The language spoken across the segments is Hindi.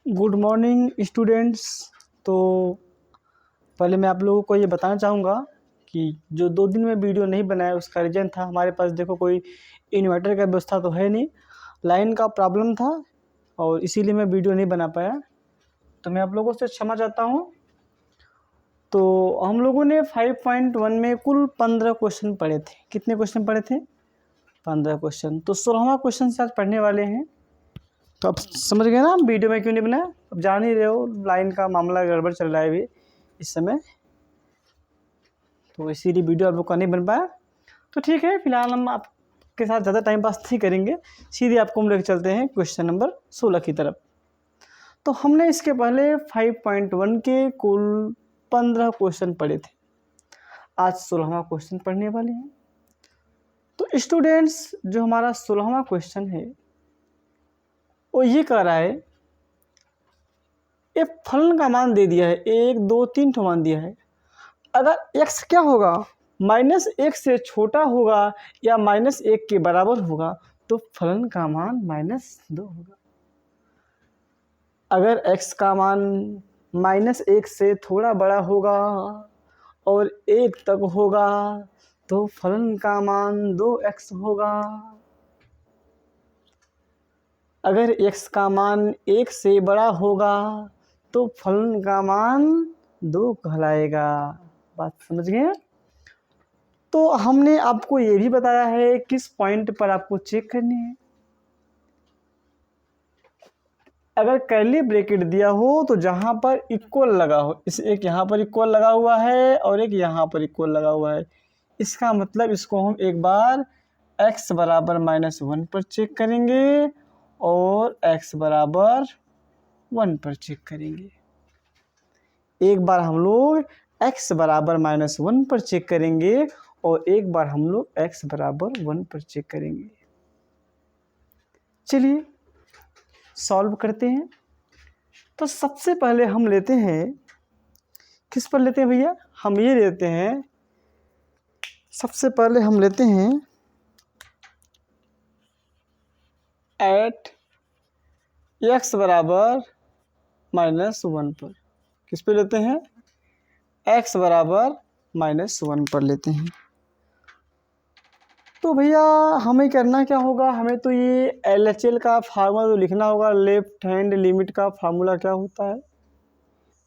Good morning students. तो पहले मैं आप लोगों को ये बताना चाहूँगा कि जो 2 दिन में वीडियो नहीं बनाया उसका रीज़न था, हमारे पास देखो कोई इन्वर्टर का व्यवस्था तो है नहीं, लाइन का प्रॉब्लम था और इसीलिए मैं वीडियो नहीं बना पाया। तो मैं आप लोगों से क्षमा चाहता हूँ। तो हम लोगों ने 5.1 में कुल 15 क्वेश्चन पढ़े थे। कितने क्वेश्चन पढ़े थे? 15 क्वेश्चन। तो 16वां क्वेश्चन से आज पढ़ने वाले हैं। तो आप समझ गए ना वीडियो में क्यों नहीं बनाया? अब जान ही रहे हो लाइन का मामला गड़बड़ चल रहा है अभी इस समय, तो इसीलिए वीडियो आप लोग का नहीं बन पाया। तो ठीक है, फिलहाल हम आपके साथ ज़्यादा टाइम पास नहीं करेंगे, सीधे आपको हम लेकर चलते हैं क्वेश्चन नंबर 16 की तरफ। तो हमने इसके पहले 5.1 के कुल 15 क्वेश्चन पढ़े थे, आज 16वां क्वेश्चन पढ़ने वाले हैं। तो स्टूडेंट्स, जो हमारा 16वां क्वेश्चन है वो ये कह रहा है, एक फलन का मान दे दिया है, 1 2 3 ठो मान दिया है। अगर x क्या होगा, -1 से छोटा होगा या -1 के बराबर होगा तो फलन का मान -2 होगा। अगर x का मान -1 से थोड़ा बड़ा होगा और 1 तक होगा तो फलन का मान 2x होगा। अगर x का मान 1 से बड़ा होगा तो फलन का मान 2 कहलाएगा। बात समझ गए? तो हमने आपको ये भी बताया है किस पॉइंट पर आपको चेक करनी है। अगर कर्ली ब्रैकेट दिया हो तो जहां पर इक्वल लगा हो, इस एक यहाँ पर इक्वल लगा हुआ है और एक यहाँ पर इक्वल लगा हुआ है, इसका मतलब इसको हम एक बार x बराबर -1 पर चेक करेंगे और x बराबर 1 पर चेक करेंगे। एक बार हम लोग x बराबर -1 पर चेक करेंगे और एक बार हम लोग x बराबर 1 पर चेक करेंगे। चलिए सॉल्व करते हैं। तो सबसे पहले हम लेते हैं, किस पर लेते हैं भैया? हम ये लेते हैं, सबसे पहले हम लेते हैं एट x बराबर -1 पर। किस पे लेते हैं? x बराबर -1 पर लेते हैं। तो भैया हमें करना क्या होगा, हमें तो ये LHL का फार्मूला तो लिखना होगा। लेफ्ट हैंड लिमिट का फार्मूला क्या होता है?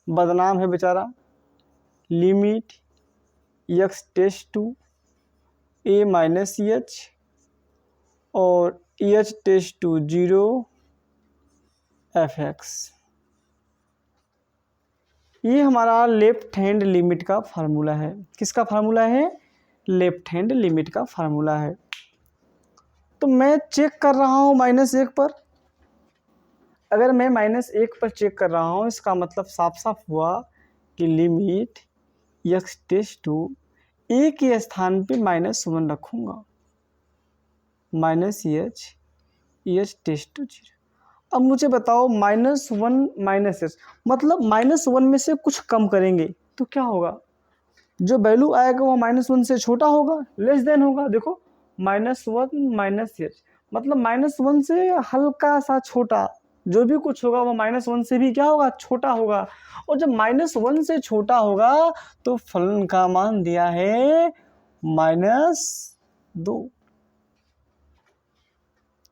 बदनाम है बेचारा। Limit x tends to a minus EH और EH टेस्ट टू 0 fx। ये हमारा लेफ्ट हैंड लिमिट का फार्मूला है। किसका फार्मूला है? लेफ्ट हैंड लिमिट का फार्मूला है। तो मैं चेक कर रहा हूँ -1 पर। अगर मैं -1 पर चेक कर रहा हूँ, इसका मतलब साफ साफ हुआ कि limit x tends to a के स्थान पे -1 रखूँगा, EH टेस्ट टू 0। अब मुझे बताओ -1 -s मतलब -1 में से कुछ कम करेंगे तो क्या होगा? जो वैल्यू आएगा वो -1 से छोटा होगा, लेस देन होगा। देखो -1 -h मतलब -1 से हल्का सा छोटा, जो भी कुछ होगा वो -1 से भी क्या होगा? छोटा होगा। और जब -1 से छोटा होगा तो फलन का मान दिया है -2।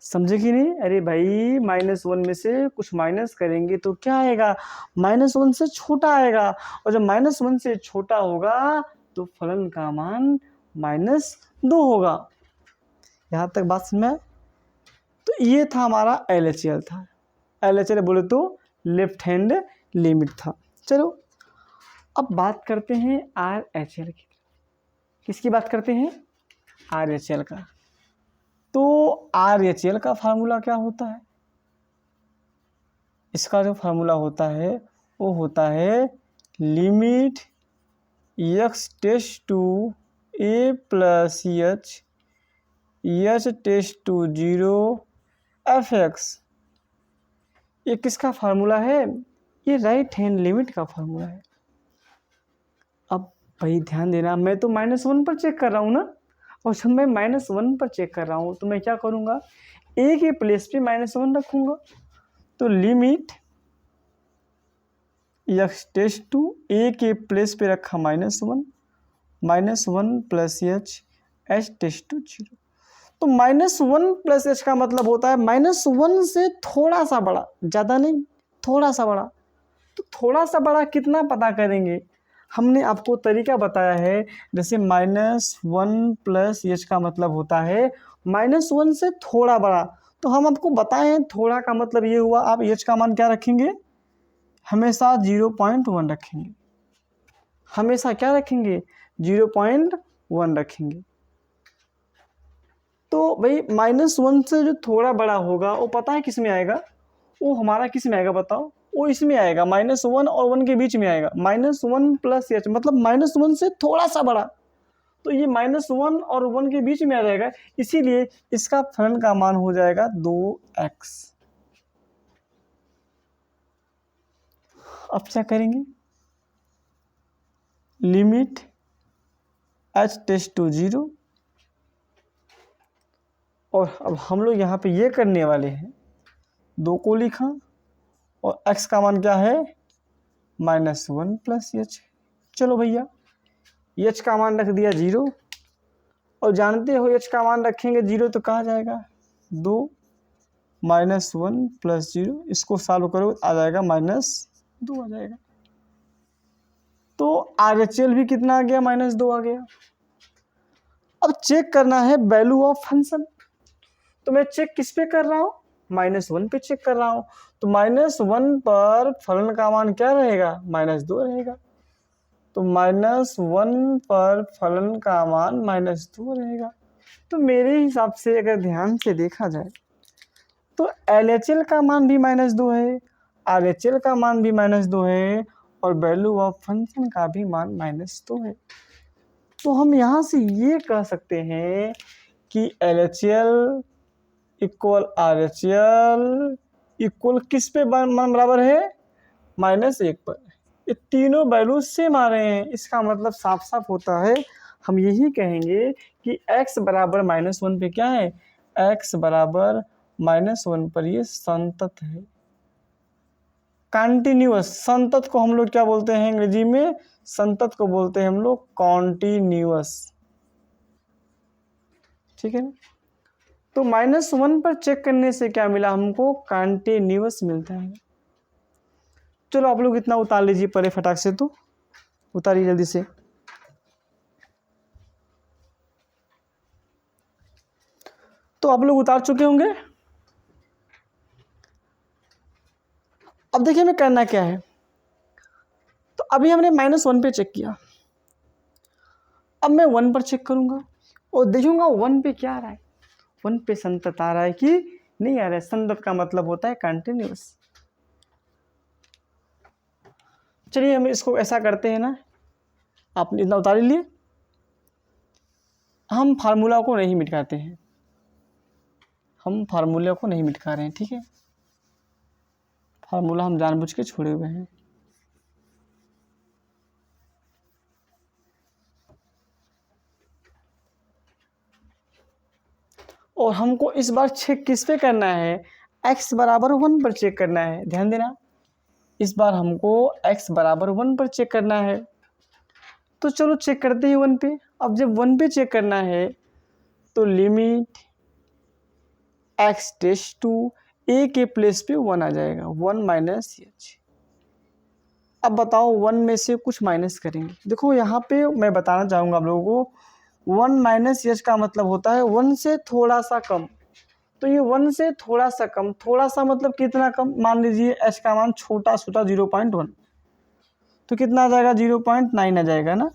समझे कि नहीं? अरे भाई -1 में से कुछ माइनस करेंगे तो क्या आएगा? -1 से छोटा आएगा, और जब -1 से छोटा होगा तो फलन का मान -2 होगा। यहाँ तक बात समझ में? तो ये था हमारा LHL था। LHL बोले तो लेफ्ट हैंड लिमिट था। चलो अब बात करते हैं RHL की। किसकी बात करते हैं? RHL का। तो RHL का फार्मूला क्या होता है? इसका जो फार्मूला होता है वो होता है limit x tends to a plus EH tends to 0 fx। ये किसका फार्मूला है? ये राइट हैंड लिमिट का फार्मूला है। अब भाई ध्यान देना, मैं तो -1 पर चेक कर रहा हूँ ना, और जब मैं -1 पर चेक कर रहा हूँ तो मैं क्या करूँगा? a के प्लेस पे -1 रखूँगा। तो लिमिट एक्स टेस्ट टू ए के प्लेस पे रखा -1 -1 प्लस एच टेस्ट टू 0। तो -1 प्लस एच का मतलब होता है -1 से थोड़ा सा बड़ा, ज़्यादा नहीं, थोड़ा सा बड़ा। तो थोड़ा सा बड़ा कितना पता करेंगे, हमने आपको तरीका बताया है। जैसे -1 प्लस एच का मतलब होता है -1 से थोड़ा बड़ा। तो हम आपको बताएं थोड़ा का मतलब ये हुआ, आप एच का मान क्या रखेंगे, हमेशा 0.1 रखेंगे, हमेशा क्या रखेंगे, 0.1 रखेंगे। तो भाई -1 से जो थोड़ा बड़ा होगा वो पता है किस में आएगा, वो हमारा किस में आएगा बताओ, वो इसमें आएगा, -1 और 1 के बीच में आएगा। -1 प्लस एच मतलब -1 से थोड़ा सा बड़ा, तो ये -1 और 1 के बीच में आ जाएगा, इसीलिए इसका फलन का मान हो जाएगा 2x। अब क्या करेंगे, लिमिट h टेस्ट टू 0, और अब हम लोग यहाँ पे ये करने वाले हैं, 2 को लिखा और x का मान क्या है, -1 प्लस एच। चलो भैया h का मान रख दिया 0, और जानते हो h का मान रखेंगे 0 तो कहाँ जाएगा, 2 -1 प्लस 0, इसको सॉल्व करो आ जाएगा -2 आ जाएगा। तो RHL भी कितना आ गया, -2 आ गया। अब चेक करना है वैल्यू ऑफ फंक्शन, तो मैं चेक किस पे कर रहा हूँ, -1 पे चेक कर रहा हूँ। तो -1 पर फलन का मान क्या रहेगा, -2 रहेगा। तो -1 पर फलन का मान -2 रहेगा। तो मेरे हिसाब से अगर ध्यान से देखा जाए तो LHL का मान भी -2 है, RHL का मान भी -2 है, और वैल्यू ऑफ फंक्शन का भी मान -2 है। तो हम यहाँ से ये कह सकते हैं कि LHL इक्वल RHL इक्वल किस पे मान बराबर है, -1 पर। ये तीनों वैल्यू सेम आ रहे हैं, इसका मतलब साफ साफ होता है, हम यही कहेंगे कि x बराबर -1 पे क्या है, x बराबर -1 पर ये संतत है, कंटिन्यूअस। संतत को हम लोग क्या बोलते हैं अंग्रेजी में, संतत को बोलते हैं हम लोग कॉन्टिन्यूअस, ठीक है ना। तो -1 पर चेक करने से क्या मिला हमको, कंटिन्यूअस मिलता है। चलो आप लोग इतना उतार लीजिए परे फटाक से, तो उतारिए जल्दी से। तो आप लोग उतार चुके होंगे। अब देखिए मैं करना क्या है, तो अभी हमने -1 पे चेक किया, अब मैं 1 पर चेक करूंगा और देखूंगा 1 पे क्या आ रहा है, 1 पे संतत आ रहा है कि नहीं आ रहा है। संतत का मतलब होता है कंटिन्यूअस। चलिए हम इसको ऐसा करते हैं ना, आप इतना उतार लिए, हम फार्मूला को नहीं मिटाते हैं, हम फार्मूला को नहीं मिटा रहे हैं, ठीक है। फार्मूला हम जानबूझ के छोड़े हुए हैं। और हमको इस बार चेक किस पे करना है, x बराबर 1 पर चेक करना है। ध्यान देना, इस बार हमको x बराबर 1 पर चेक करना है। तो चलो चेक करते हैं 1 पे। अब जब 1 पे चेक करना है तो limit x tends to a के प्लेस पे 1 आ जाएगा, 1 माइनस h। अब बताओ 1 में से कुछ माइनस करेंगे। देखो यहाँ पे मैं बताना चाहूँगा आप लोगों को, 1 माइनस एच का मतलब होता है 1 से थोड़ा सा कम। तो ये 1 से थोड़ा सा कम, थोड़ा सा मतलब कितना कम, मान लीजिए एच का मान छोटा 0.1, तो कितना आ जाएगा, 0.9 आ जाएगा ना।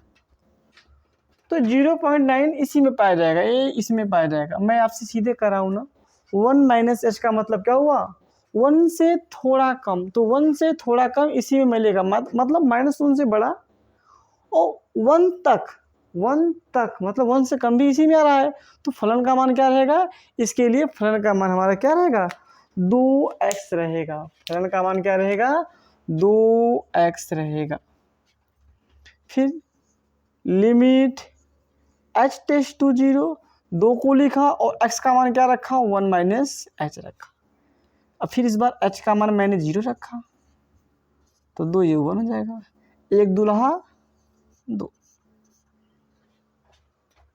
तो 0.9 इसी में पाया जाएगा, ये इसमें पाया जाएगा। मैं आपसे सीधे कर रहा हूँ ना, 1 माइनस एच का मतलब क्या हुआ, 1 से थोड़ा कम। तो 1 से थोड़ा कम इसी में मिलेगा, मतलब -1 से बड़ा, और 1 तक मतलब 1 से कम भी इसी में आ रहा है। तो फलन का मान क्या रहेगा, इसके लिए फलन का मान हमारा क्या रहेगा, 2x रहेगा। फलन का मान क्या रहेगा, 2x रहेगा। फिर लिमिट h टेस्ट टू 0, 2 को लिखा और x का मान क्या रखा, 1 माइनस h रखा। अब फिर इस बार h का मान मैंने 0 रखा, तो 2 ये 1 हो जाएगा, 1 दूल्हा 2।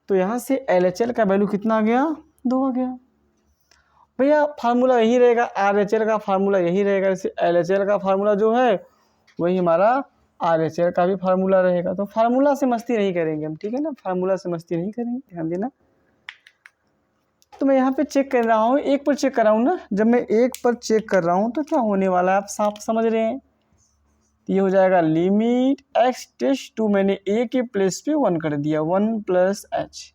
तो यहाँ से LHL का वैल्यू कितना आ गया, 2 आ गया। भैया फार्मूला यही रहेगा, RHL का फार्मूला यही रहेगा, जैसे LHL का फार्मूला जो है वही हमारा RHL का भी फार्मूला रहेगा। तो फार्मूला से मस्ती नहीं करेंगे हम, ठीक है ना, फार्मूला से मस्ती नहीं करेंगे, ध्यान देना। तो मैं यहाँ पे चेक कर रहा हूँ, 1 पर चेक कर रहा हूँ ना, जब मैं 1 पर चेक कर रहा हूँ तो क्या होने वाला है आप साफ समझ रहे हैं। ये हो जाएगा लिमिट x टेस्ट टू, मैंने a के प्लेस पे 1 कर दिया, 1 + h।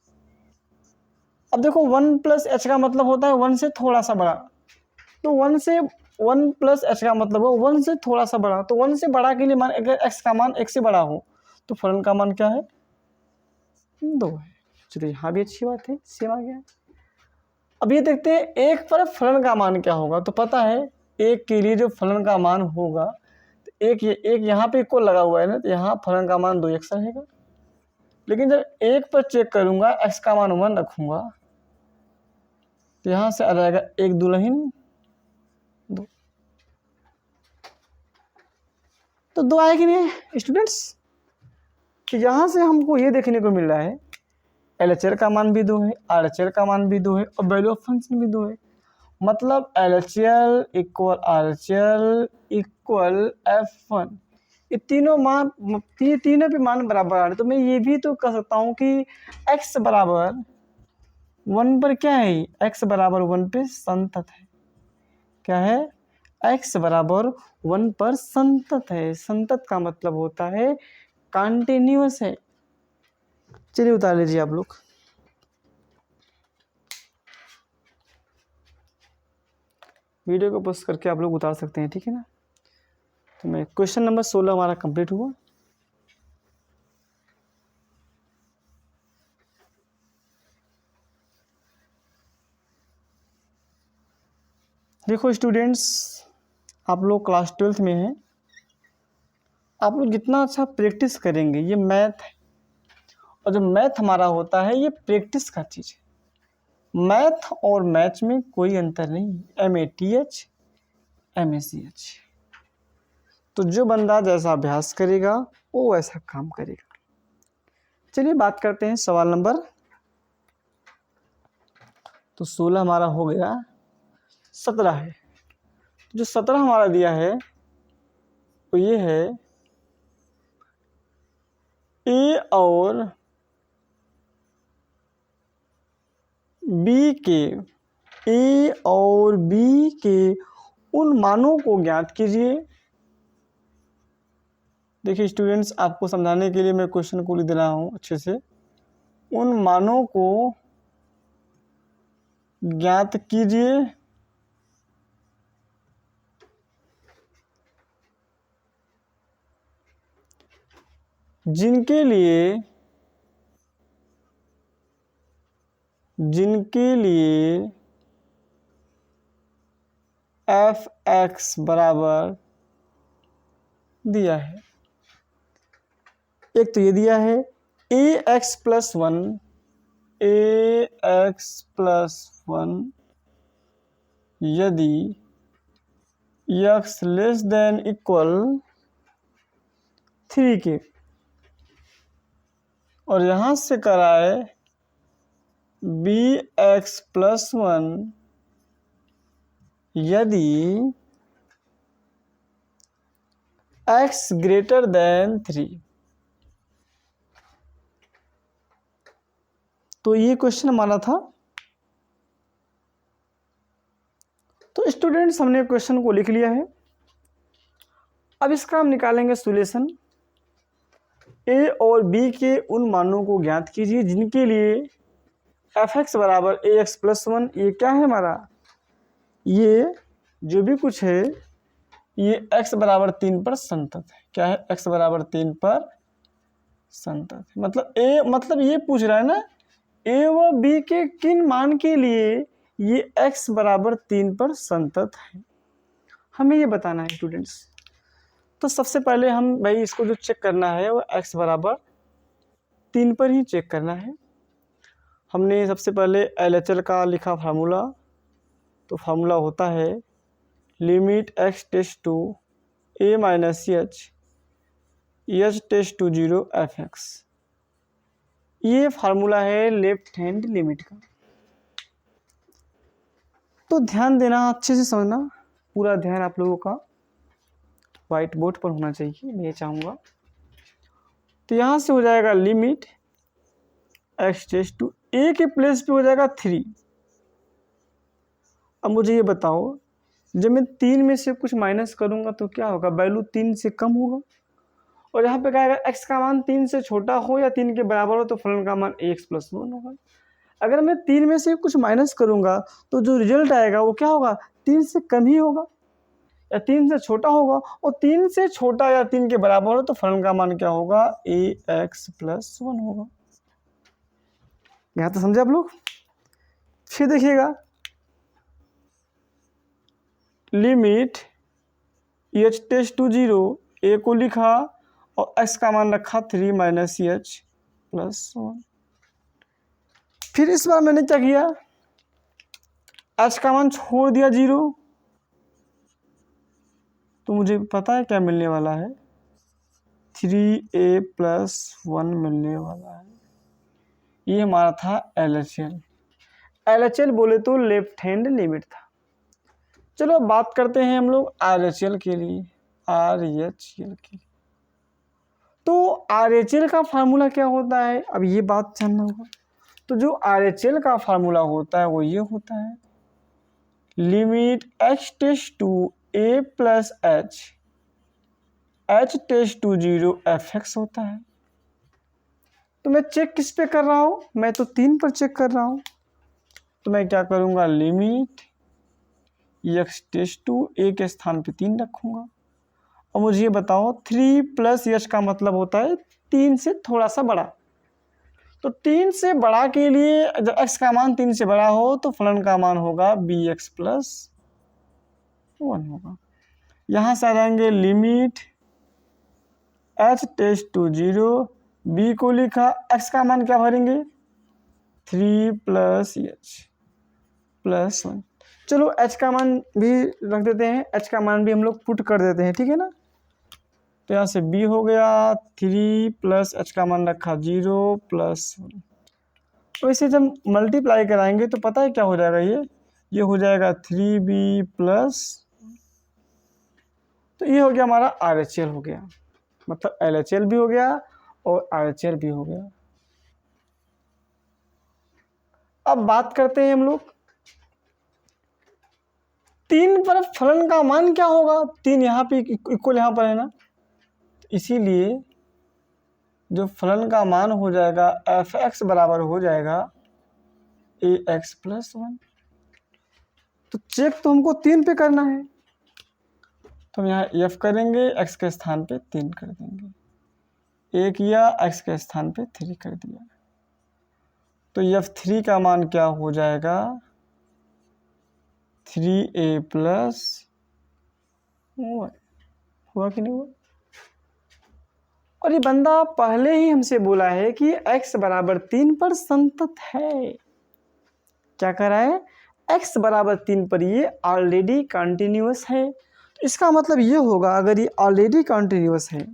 अब देखो 1 + h का मतलब होता है 1 से थोड़ा सा बड़ा, तो 1 + h का मतलब है 1 से थोड़ा सा बड़ा। तो 1 से बड़ा के लिए मान, अगर x का मान 1 से बड़ा हो तो फलन का मान क्या है, 2 है। चलिए यहाँ भी अच्छी बात है, सेम आ गया। अब ये देखते हैं 1 पर फलन का मान क्या होगा। तो पता है 1 के लिए जो फलन का मान होगा, तो एक यहाँ पे इक्वल लगा हुआ है ना, तो यहाँ फलन का मान 2x रहेगा। लेकिन जब 1 पर चेक करूंगा, x का मान 1 रखूंगा, तो यहाँ से आ जाएगा 1 दुल्हन 2। तो 2 आए कि नहीं स्टूडेंट्स। तो यहाँ से हमको ये देखने को मिल रहा है LHL का मान भी 2 है, RHL का मान भी 2 है और वैल्यू ऑफ फंक्शन भी 2 है। मतलब LHL = RHL = F1। ये तीनों मान, तीनों पे मान बराबर आ रहे। तो मैं ये भी तो कह सकता हूँ कि x = 1 पर क्या है, x = 1 पे संतत है। क्या है, x = 1 पर संतत है। संतत का मतलब होता है कंटिन्यूअस है। चलिए उतार लीजिए आप लोग। वीडियो को पोस्ट करके आप लोग उतार सकते हैं, ठीक है ना। तो मैं क्वेश्चन नंबर 16 हमारा कंप्लीट हुआ। देखो स्टूडेंट्स, आप लोग क्लास 12th में हैं, आप लोग जितना अच्छा प्रैक्टिस करेंगे, ये मैथ है और जो मैथ हमारा होता है ये प्रैक्टिस का चीज़ है। मैथ और मैथ में कोई अंतर नहीं, MATH MACH। तो जो बंदा जैसा अभ्यास करेगा वो वैसा काम करेगा। चलिए बात करते हैं सवाल नंबर। तो 16 हमारा हो गया, 17 है। जो 17 हमारा दिया है तो ये है A और B के, A और B के उन मानों को ज्ञात कीजिए। देखिए स्टूडेंट्स, आपको समझाने के लिए मैं क्वेश्चन को लिख रहा हूँ अच्छे से। उन मानों को ज्ञात कीजिए जिनके लिए f(x) बराबर दिया है। एक तो ये दिया है ax + 1 यदि x ≤ 3 के, और यहाँ से कराए bx + 1 यदि x > 3। तो ये क्वेश्चन हमारा था। तो स्टूडेंट्स, हमने क्वेश्चन को लिख लिया है। अब इसका हम निकालेंगे सॉल्यूशन। A और B के उन मानों को ज्ञात कीजिए जिनके लिए f(x) = ax + 1। ये क्या है हमारा, ये जो भी कुछ है ये x = 3 पर संतत है। क्या है, x = 3 पर संतत है। मतलब ये पूछ रहा है ना, A व B के किन मान के लिए ये x = 3 पर संतत है, हमें ये बताना है स्टूडेंट्स। तो सबसे पहले हम भाई इसको जो चेक करना है वो x = 3 पर ही चेक करना है। हमने सबसे पहले LHL का लिखा फार्मूला। तो फार्मूला होता है limit x tends to A minus H tends to 0 F X. ये फार्मूला है लेफ्ट हैंड लिमिट का। तो ध्यान देना, अच्छे से समझना, पूरा ध्यान आप लोगों का व्हाइट बोर्ड पर होना चाहिए, मैं ये चाहूँगा। तो यहाँ से हो जाएगा लिमिट एक्स टेस्ट टू, ए के प्लेस पे हो जाएगा 3। अब मुझे ये बताओ, जब मैं 3 में से कुछ माइनस करूँगा तो क्या होगा, वैल्यू 3 से कम होगा। और यहाँ पे क्या आएगा, x का मान 3 से छोटा हो या 3 के बराबर हो तो फलन का मान ax+1 होगा। अगर मैं 3 में से कुछ माइनस करूँगा तो जो रिजल्ट आएगा वो क्या होगा, 3 से कम ही होगा या 3 से छोटा होगा। और 3 से छोटा या 3 के बराबर हो तो फलन का मान क्या होगा, ax+1 होगा। यहाँ तो समझे आप लोग। फिर देखिएगा, लिमिट एच टेस्ट टू 0, ए को लिखा और x का मान रखा 3 माइनस h+1। फिर इस बार मैंने क्या किया, h का मान छोड़ दिया 0, तो मुझे पता है क्या मिलने वाला है, 3a+1 मिलने वाला है। ये हमारा था LHL। LHL बोले तो लेफ्ट हैंड लिमिट था। चलो अब बात करते हैं हम लोग RHL के लिए, RHL के लिए। तो RHL का फार्मूला क्या होता है, अब ये बात जानना होगा। तो जो RHL का फार्मूला होता है वो ये होता है, limit x tends to a plus h tends to 0 fx होता है। तो मैं चेक किस पे कर रहा हूँ, मैं तो 3 पर चेक कर रहा हूँ। तो मैं क्या करूँगा, limit x tends to a के स्थान पे 3 रखूँगा। और मुझे ये बताओ, 3 प्लस h का मतलब होता है 3 से थोड़ा सा बड़ा। तो 3 से बड़ा के लिए जब x का मान 3 से बड़ा हो तो फलन का मान होगा bx+1 होगा। यहाँ से आ जाएंगे limit h tends to 0, b को लिखा, x का मान क्या भरेंगे, 3 प्लस h+1। चलो h का मान भी रख देते हैं, h का मान भी हम लोग पुट कर देते हैं, ठीक है ना। तो यहाँ से b हो गया 3 प्लस h का मान रखा 0+1। तो इसे जब मल्टीप्लाई कराएंगे तो पता है क्या हो जाएगा, ये हो जाएगा 3b+। तो ये हो गया हमारा RHL हो गया, मतलब LHL भी हो गया और RHL भी हो गया। अब बात करते हैं हम लोग 3 पर फलन का मान क्या होगा, 3 यहाँ पे इक्वल यहाँ पर है ना, इसीलिए जो फलन का मान हो जाएगा fx बराबर हो जाएगा ax+1। तो चेक तो हमको 3 पे करना है, तो हम यहाँ f करेंगे, x के स्थान पे 3 कर देंगे, a किया, x के स्थान पे 3 कर दिया। तो f3 का मान क्या हो जाएगा, 3a+1 हुआ कि नहीं हुआ। और ये बंदा पहले ही हमसे बोला है कि x बराबर 3 पर संतत है। क्या कर रहा है, x बराबर 3 पर ये ऑलरेडी कंटिन्यूअस है। तो इसका मतलब ये होगा, अगर ये ऑलरेडी कंटिन्यूअस है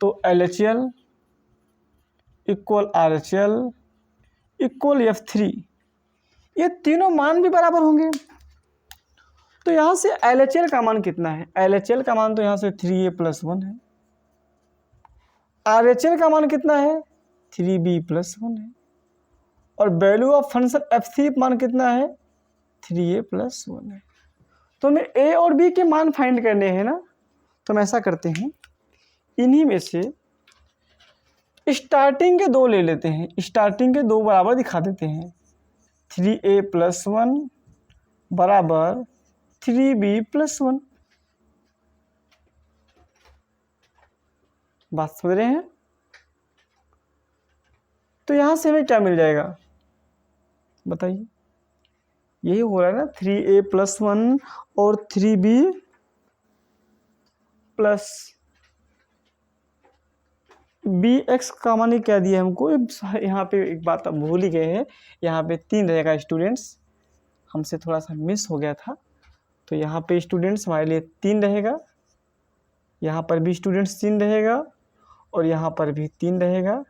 तो LHL equal RHL equal f3, ये तीनों मान भी बराबर होंगे। तो यहाँ से LHL का मान कितना है, LHL का मान तो यहाँ से 3a+1 है। RHL का मान कितना है, 3b+1 है। और वैल्यू ऑफ फंक्शन f3 मान कितना है, 3a+1 है। तो हमें a और b के मान फाइंड करने हैं ना। तो हम ऐसा करते हैं, इन्हीं में से स्टार्टिंग के 2 ले लेते हैं, स्टार्टिंग के 2 बराबर दिखा देते हैं, 3a+1 बराबर 3b+1। बात समझ रहे हैं। तो यहाँ से हमें क्या मिल जाएगा बताइए, यही हो रहा है ना, 3a+1 और 3b+। bx का मान क्या दिया हमको, यहाँ पे एक बात अब भूल ही गए हैं, यहाँ पे 3 रहेगा स्टूडेंट्स, हमसे थोड़ा सा मिस हो गया था। तो यहाँ पे स्टूडेंट्स हमारे लिए 3 रहेगा यहाँ पर भी स्टूडेंट्स 3 रहेगा और यहाँ पर भी 3 रहेगा,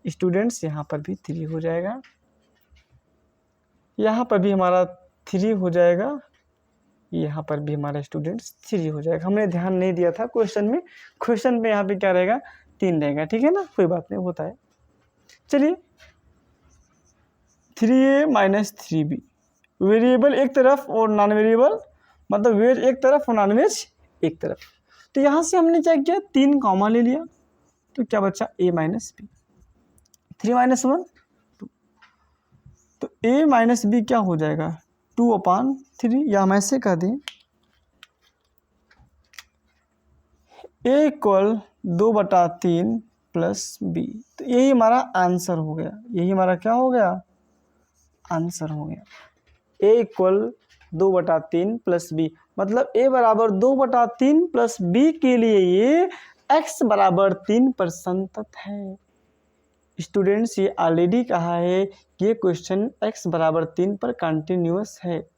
स्टूडेंट्स यहाँ पर भी 3 हो जाएगा, यहाँ पर भी हमारा 3 हो जाएगा, यहाँ पर भी हमारा स्टूडेंट्स 3 हो जाएगा। हमने ध्यान नहीं दिया था क्वेश्चन में, क्वेश्चन में यहाँ पे क्या रहेगा, 3 रहेगा, ठीक है ना, कोई बात नहीं, होता है। चलिए 3a माइनस 3b, वेरिएबल एक तरफ और नॉन वेरिएबल, मतलब वेज एक तरफ और नॉन वेज एक तरफ। तो यहाँ से हमने क्या किया, 3 कॉमा ले लिया, तो क्या बचा a माइनस बी, 3 माइनस 1 2, तो a माइनस बी क्या हो जाएगा 2/3, या हम ऐसे कह दें a इक्वल 2/3 प्लस बी। तो यही हमारा आंसर हो गया, यही हमारा क्या हो गया, आंसर हो गया। a इक्वल 2/3 प्लस बी, मतलब a बराबर 2/3 प्लस बी के लिए ये x बराबर 3 पर संतत है। स्टूडेंट्स ये ऑलरेडी कहा है कि ये क्वेश्चन x बराबर 3 पर कंटिन्यूअस है।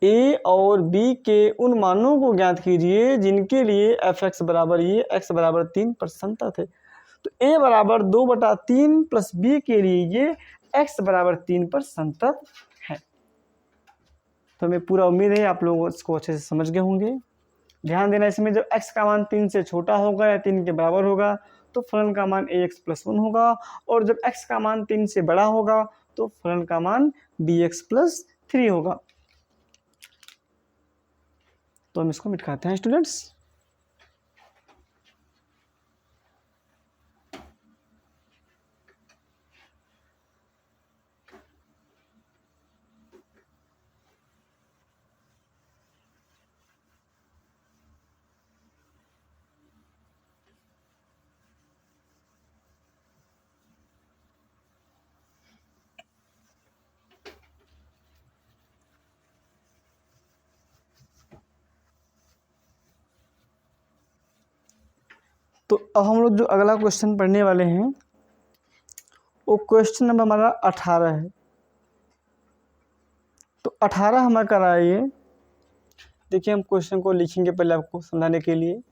a और b के उन मानों को ज्ञात कीजिए जिनके लिए f(x) बराबर ये x बराबर 3 पर संतत है। तो a बराबर 2/3 प्लस b के लिए ये x बराबर 3 पर संतत है। तो हमें पूरा उम्मीद है आप लोग इसको अच्छे से समझ गए होंगे। ध्यान देना, इसमें जब x का मान 3 से छोटा होगा या 3 के बराबर होगा तो फलन का मान ax + 1 होगा, और जब x का मान 3 से बड़ा होगा तो फलन का मान bx + 3 होगा। तो हम इसको मिटाते हैं स्टूडेंट्स। तो अब हम लोग जो अगला क्वेश्चन पढ़ने वाले हैं वो क्वेश्चन नंबर हमारा 18 है। तो 18 हमारा कराइए, देखिए हम क्वेश्चन को लिखेंगे पहले आपको समझाने के लिए।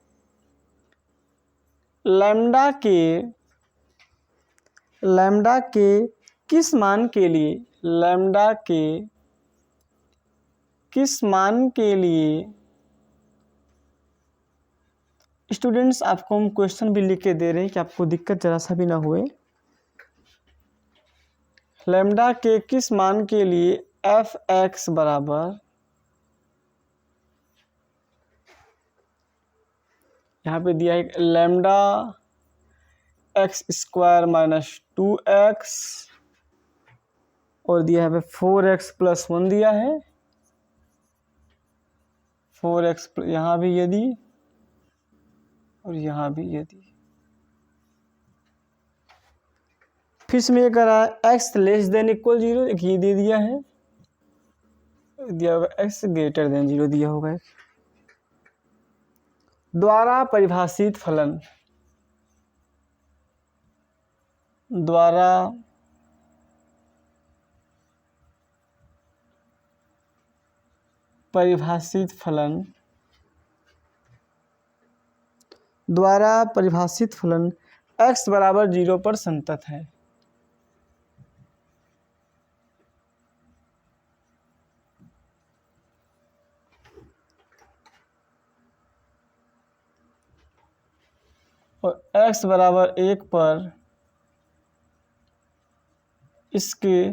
लैम्डा के किस मान के लिए, लैम्डा के किस मान के लिए, स्टूडेंट्स आपको हम क्वेश्चन भी लिख के दे रहे हैं कि आपको दिक्कत जरा सा भी ना हुए। लैम्डा के किस मान के लिए f(x) बराबर, यहाँ पे दिया है लैम्डा x² - 2x, और दिया है 4x + 1 दिया है, 4x यहाँ भी यदि और यहाँ भी यदि। फिर इसमें ये करा x < = 0, एक ये दे दिया है, दिया होगा x > 0 दिया होगा। द्वारा परिभाषित फलन, द्वारा परिभाषित फलन, द्वारा परिभाषित फलन x बराबर 0 पर संतत है। और x बराबर 1 पर इसके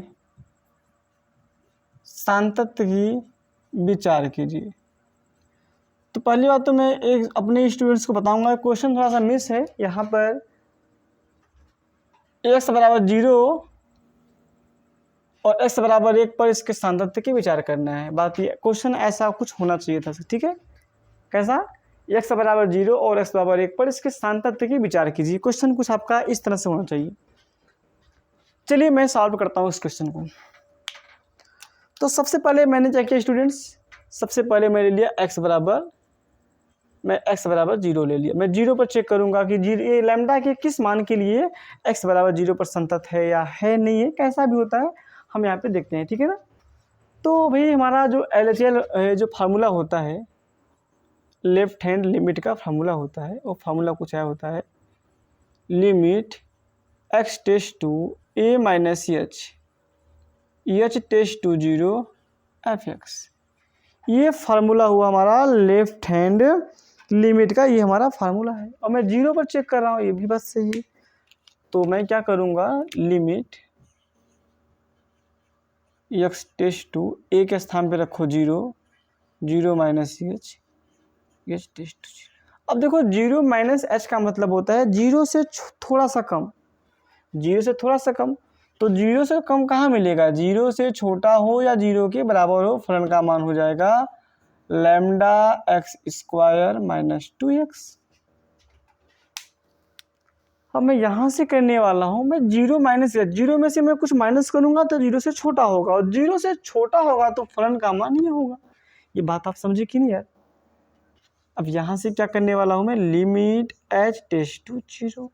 सांतत्य की विचार कीजिए। तो पहली बात तो मैं एक अपने स्टूडेंट्स को बताऊंगा, क्वेश्चन थोड़ा सा मिस है। यहाँ पर x बराबर 0 और x बराबर 1 पर इसके सांतत्य की विचार करना है। बात ये क्वेश्चन ऐसा कुछ होना चाहिए था, ठीक है। कैसा, x बराबर 0 और x बराबर 1 पर इसके सांतत्य की विचार कीजिए। क्वेश्चन कुछ आपका इस तरह से होना चाहिए। चलिए मैं सॉल्व करता हूँ इस क्वेश्चन को। तो सबसे पहले मैंने क्या किया स्टूडेंट्स, सबसे पहले मैंने लिया x बराबर 0 ले लिया। मैं 0 पर चेक करूंगा कि ये लैम्डा के किस मान के लिए x बराबर 0 पर संतत है या है नहीं है, कैसा भी होता है हम यहाँ पे देखते हैं, ठीक है ना। तो भाई हमारा जो LHL जो फार्मूला होता है लेफ्ट हैंड लिमिट का फार्मूला होता है, वो फार्मूला कुछ आया होता है, limit x tends to a minus H tends to 0 f(x). ये फार्मूला हुआ हमारा लेफ्ट हैंड लिमिट का, ये हमारा फार्मूला है। और मैं 0 पर चेक कर रहा हूँ, ये भी बात सही है। तो मैं क्या करूँगा, limit x tends to a के स्थान पे रखो 0 माइनस एच टेस्ट टू 0। अब देखो 0 माइनस एच का मतलब होता है 0 से थोड़ा सा कम, 0 से थोड़ा सा कम। तो 0 से कम कहाँ मिलेगा, 0 से छोटा हो या 0 के बराबर हो, फलन का मान हो जाएगा lambda x square minus 2x। अब मैं यहाँ से करने वाला हूँ, मैं 0 माइनस एच, 0 में से मैं कुछ माइनस करूँगा तो 0 से छोटा होगा, और 0 से छोटा होगा तो फलन का मान ये होगा। ये बात आप समझे कि नहीं यार। अब यहाँ से क्या करने वाला हूँ मैं, लिमिट एच टेस्ट टू 0,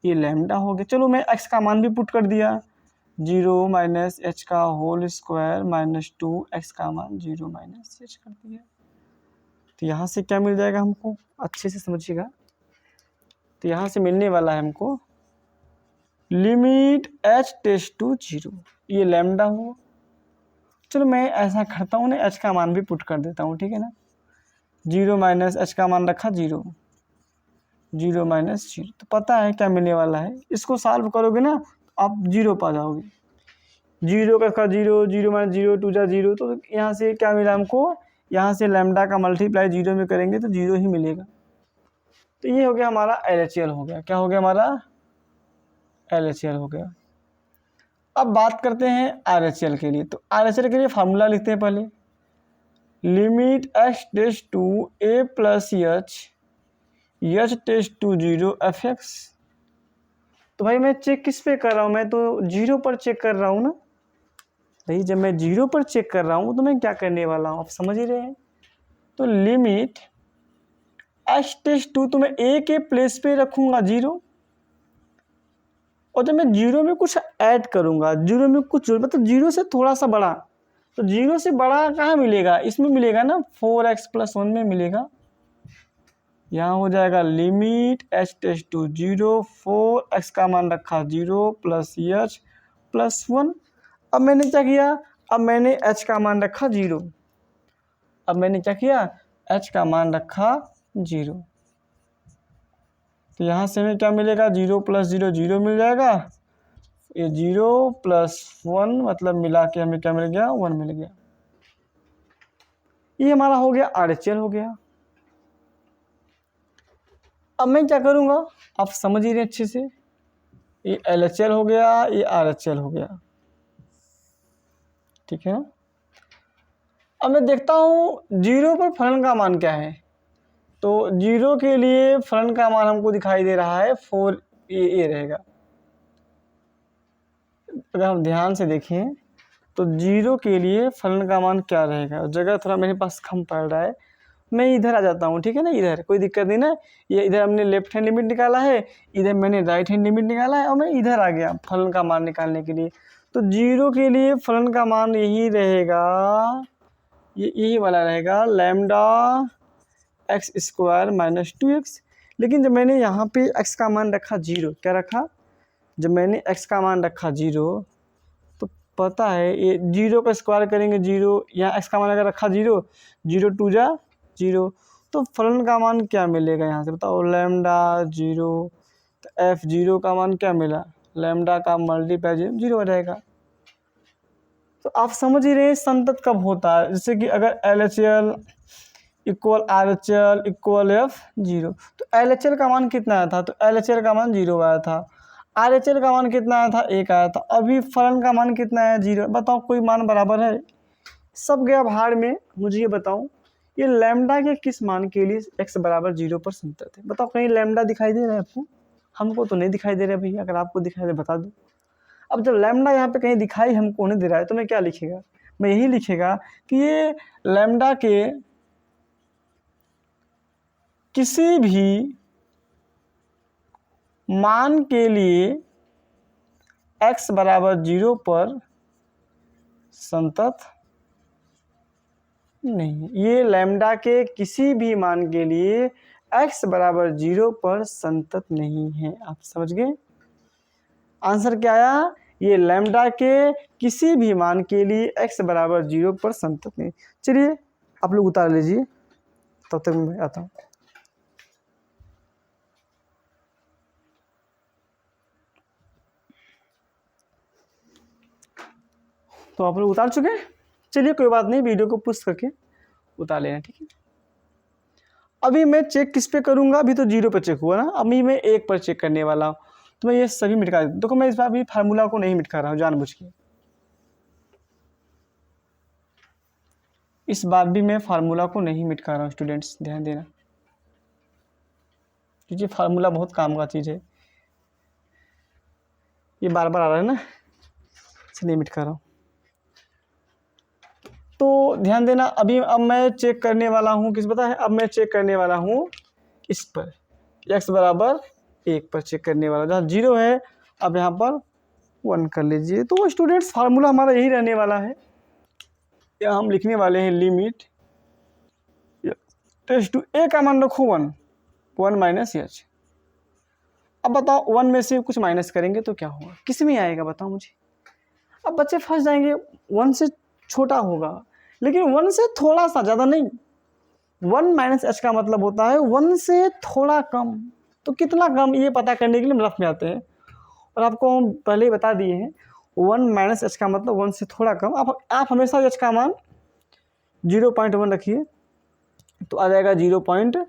ये लैम्डा हो गया। चलो मैं x का मान भी पुट कर दिया, 0 माइनस एच का होल स्क्वायर माइनस 2x का मान 0 माइनस एच कर दिया। तो यहाँ से क्या मिल जाएगा हमको, अच्छे से समझिएगा। तो यहाँ से मिलने वाला है हमको लिमिट एच टेस्ट टू 0, ये लैम्डा हो। चलो मैं ऐसा करता हूँ ना, एच का मान भी पुट कर देता हूँ, ठीक है ना। 0 माइनस एच का मान रखा 0 माइनस 0, तो पता है क्या मिलने वाला है। इसको सॉल्व करोगे ना आप 0 पा जाओगे। 0 का 0 माइनस 0 2 जा 0, तो यहाँ से क्या मिला हमको, यहाँ से लैम्डा का मल्टीप्लाई 0 में करेंगे तो 0 ही मिलेगा। तो ये हो गया हमारा LHL हो गया। क्या हो गया हमारा, LHL हो गया। अब बात करते हैं RHL के लिए। तो RHL के लिए फार्मूला लिखते हैं पहले, limit x tends to a plus H tends to 0 f(x). तो भाई मैं चेक किस पे कर रहा हूँ, मैं तो 0 पर चेक कर रहा हूँ ना भाई। जब मैं 0 पर चेक कर रहा हूँ तो मैं क्या करने वाला हूँ, आप समझ ही रहे हैं। तो लिमिट x टेस्ट टू, तो मैं a के प्लेस पे रखूँगा 0, और जब मैं 0 में कुछ ऐड करूँगा, 0 में कुछ मतलब 0 से थोड़ा सा बड़ा, तो 0 से बड़ा कहाँ मिलेगा, इसमें मिलेगा ना 4x प्लस 1 में मिलेगा। यहाँ हो जाएगा limit H tends to 0, 4x का मान रखा 0 प्लस एच प्लस 1। अब मैंने क्या किया, अब मैंने h का मान रखा 0, अब मैंने क्या किया, h का मान रखा 0। तो यहाँ से हमें क्या मिलेगा, 0 प्लस 0 0 मिल जाएगा, ये 0 प्लस 1 मतलब मिला के हमें क्या मिल गया, 1 मिल गया। ये हमारा हो गया RHL हो गया। अब मैं क्या करूँगा, आप समझ ही रहे अच्छे से, ये LHL हो गया, ये RHL हो गया, ठीक है ना। अब मैं देखता हूँ 0 पर फलन का मान क्या है। तो 0 के लिए फलन का मान हमको दिखाई दे रहा है 4, ये रहेगा। अगर हम ध्यान से देखें तो 0 के लिए फलन का मान क्या रहेगा, जगह थोड़ा मेरे पास कम पड़ रहा है, मैं इधर आ जाता हूँ, ठीक है ना। इधर कोई दिक्कत नहीं ना, ये इधर हमने लेफ्ट हैंड लिमिट निकाला है, इधर मैंने राइट हैंड लिमिट निकाला है, और मैं इधर आ गया फलन का मान निकालने के लिए। तो 0 के लिए फलन का मान यही रहेगा, ये यही वाला रहेगा, lambda x square minus 2x। लेकिन जब मैंने यहाँ पे x का मान रखा 0, क्या रखा, जब मैंने x का मान रखा 0, तो पता है ये 0 का स्क्वायर करेंगे 0, यहाँ x का मान अगर रखा 0, 0 2 जा 0, तो फलन का मान क्या मिलेगा यहाँ से बताओ, लैम्डा 0। तो f0 का मान क्या मिला, लैम्डा का मल्टीप्लाई 0 हो जाएगा। तो आप समझ ही रहे संतत कब होता है, जैसे कि अगर LHL equal RHL equal F0, तो LHL का मान कितना आया था, तो LHL का मान 0 आया था, RHL का मान कितना आया था, 1 आया था। अभी फलन का मान कितना है, 0। बताओ कोई मान बराबर है, सब गया भाड़ में। मुझे ये बताओ, ये लैम्डा के किस मान के लिए x बराबर 0 पर संतत है, बताओ कहीं लैम्डा दिखाई दे रहा है आपको, हमको तो नहीं दिखाई दे रहा है भैया, अगर आपको दिखाई दे बता दो। अब जब लैम्डा यहाँ पे कहीं दिखाई हमको नहीं दे रहा है, तो मैं क्या लिखेगा, मैं यही लिखेगा कि ये लैम्डा के किसी भी मान के लिए x बराबर 0 पर संतत नहीं, ये लैम्डा के किसी भी मान के लिए x बराबर 0 पर संतत नहीं है। आप समझ गए? आंसर क्या आया? ये लैम्डा के किसी भी मान के लिए x बराबर 0 पर संतत नहीं। चलिए आप लोग उतार लीजिए, तब तक मैं आता हूँ। तो आप लोग उतार चुके हैं? चलिए कोई बात नहीं, वीडियो को पुश करके उतार लेना, ठीक है। अभी मैं चेक किस पे करूँगा? अभी तो 0 पर चेक हुआ ना, अभी मैं 1 पर चेक करने वाला हूँ। तो मैं ये सभी मिटा देता हूँ। देखो मैं इस बार भी फार्मूला को नहीं मिटा रहा हूँ जानबूझ के। इस बार भी मैं फार्मूला को नहीं मिटा रहा हूँ स्टूडेंट्स, ध्यान देना, क्योंकि फार्मूला बहुत काम का चीज़ है। ये बार बार आ रहा है ना, इसलिए नहीं मिटा रहा हूँ। तो ध्यान देना, अभी अब मैं चेक करने वाला हूँ किस पता है? अब मैं चेक करने वाला हूँ इस पर, x बराबर 1 पर चेक करने वाला, जहाँ 0 है अब यहाँ पर 1 कर लीजिए। तो स्टूडेंट्स फार्मूला हमारा यही रहने वाला है। यहाँ हम लिखने वाले हैं लिमिट टेस्ट टू a का मान रखो 1 माइनस h। अब बताओ 1 में से कुछ माइनस करेंगे तो क्या होगा? किस में आएगा बताओ मुझे? अब बच्चे फंस जाएंगे, 1 से छोटा होगा, लेकिन 1 से थोड़ा सा, ज़्यादा नहीं। 1 माइनस h का मतलब होता है 1 से थोड़ा कम। तो कितना कम, ये पता करने के लिए हम रफ में आते हैं, और आपको हम पहले ही बता दिए हैं 1 माइनस h का मतलब 1 से थोड़ा कम। आप हमेशा h का मान 0.1 रखिए तो आ जाएगा 0.9।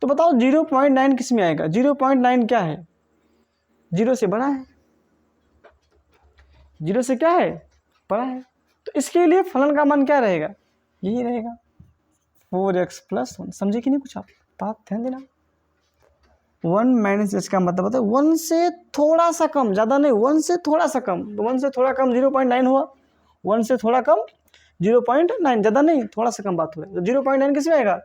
तो बताओ 0.9 किस में आएगा? 0.9 क्या है? 0 से बड़ा है। 0 से क्या है? बड़ा है। तो इसके लिए फलन का मान क्या रहेगा? यही रहेगा 4x + 1। समझे कि नहीं कुछ आप? बात ध्यान देना। 1 माइनस h का मतलब होता है 1 से थोड़ा सा कम, ज़्यादा नहीं, 1 से थोड़ा सा कम। तो 1 से थोड़ा कम 0.9 हुआ, 1 से थोड़ा कम 0.9, ज़्यादा नहीं, थोड़ा सा कम बात हुआ। तो 0.9 किस में आएगा?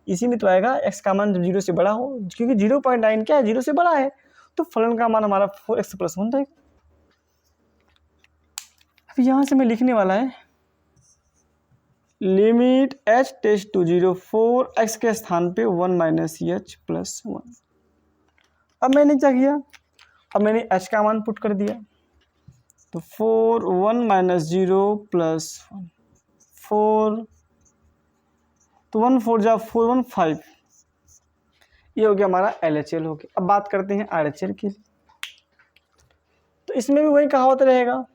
इसी में तो आएगा, x का मान जब 0 से बड़ा हो, क्योंकि 0.9 क्या है? 0 से बड़ा है। तो फलन का मान हमारा 4x + 1 रहेगा। अब यहाँ से मैं लिखने वाला है limit h tends to 0 4x के स्थान पे 1 माइनस h + 1। अब मैंने क्या किया? अब मैंने h का मान पुट कर दिया, तो 4 1 माइनस 0 + 1 4, तो 1 4 जा 4 1 5। ये हो गया हमारा LHL हो गया। अब बात करते हैं RHL की। तो इसमें भी वही कहावत रहेगा,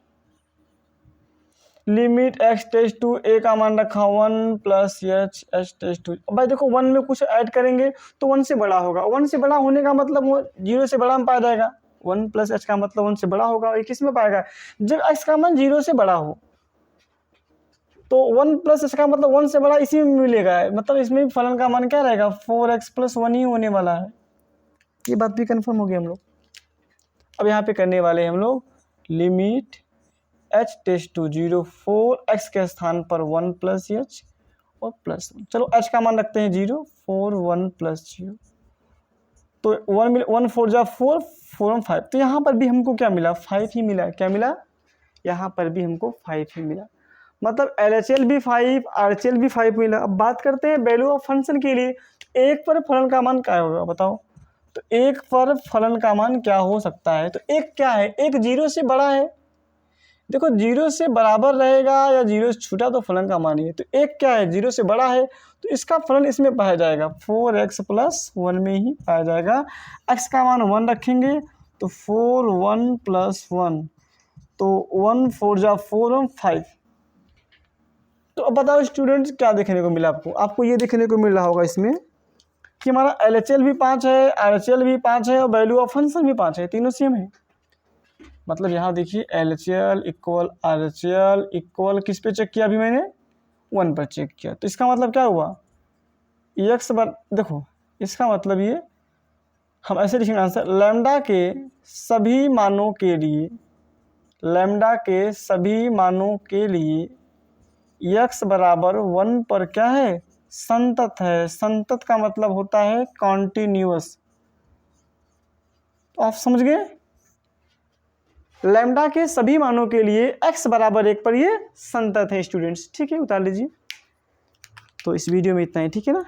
limit x tends to a का मान रखा 1 + h टेस्ट टू। अब भाई देखो 1 में कुछ ऐड करेंगे तो 1 से बड़ा होगा। 1 से बड़ा होने का मतलब वो 0 से बड़ा में पाया जाएगा। 1 + h का मतलब 1 से बड़ा होगा। ये किस में पाएगा? जब x का मान 0 से बड़ा हो। तो 1 + h का मतलब 1 से बड़ा इसी में मिलेगा, मतलब इसमें भी फलन का मान क्या रहेगा? 4x + 1 ही होने वाला है। ये बात भी कन्फर्म हो गई हम लोग। अब यहाँ पे करने वाले हैं हम लोग limit h tends to 0 4x के स्थान पर 1 + h और +1। चलो h का मान रखते हैं 0, 4 1 + 0, तो 1 4 जा 4 4 1 5। तो यहाँ पर भी हमको क्या मिला? 5 ही मिला। क्या मिला? यहाँ पर भी हमको 5 ही मिला। मतलब LHL भी 5, RHL भी 5 मिला। अब बात करते हैं वैल्यू ऑफ फंक्शन के लिए। 1 पर फलन का मान क्या होगा बताओ? तो 1 पर फलन का मान क्या हो सकता है? तो 1 क्या है? 1 0 से बड़ा है। देखो 0 से बराबर रहेगा या 0 से छोटा तो फलन का मान ही है। तो 1 क्या है? 0 से बड़ा है, तो इसका फलन इसमें पाया जाएगा 4x + 1 में ही पाया जाएगा। x का मान 1 रखेंगे तो 4 1 + 1, तो 1 4 जा 4 1 5। तो अब बताओ स्टूडेंट्स क्या देखने को मिला आपको? आपको ये देखने को मिल रहा होगा इसमें कि हमारा LHL भी 5 है, RHL भी 5 है और वैल्यू ऑफ फंक्शन भी 5 है, तीनों सेम है। मतलब यहाँ देखिए LHL = RHL = किस पे चेक किया? अभी मैंने 1 पर चेक किया। तो इसका मतलब क्या हुआ? देखो इसका मतलब ये हम ऐसे लिखेंगे आंसर, लैम्डा के सभी मानों के लिए, लैम्डा के सभी मानों के लिए x बराबर 1 पर क्या है? संतत है। संतत का मतलब होता है कॉन्टिन्यूअस। तो आप समझ गए? लैम्डा के सभी मानों के लिए x बराबर 1 पर ये संतत है स्टूडेंट्स। ठीक है, उतार लीजिए। तो इस वीडियो में इतना ही, ठीक है ना।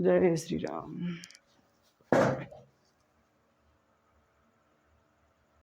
जय श्री राम।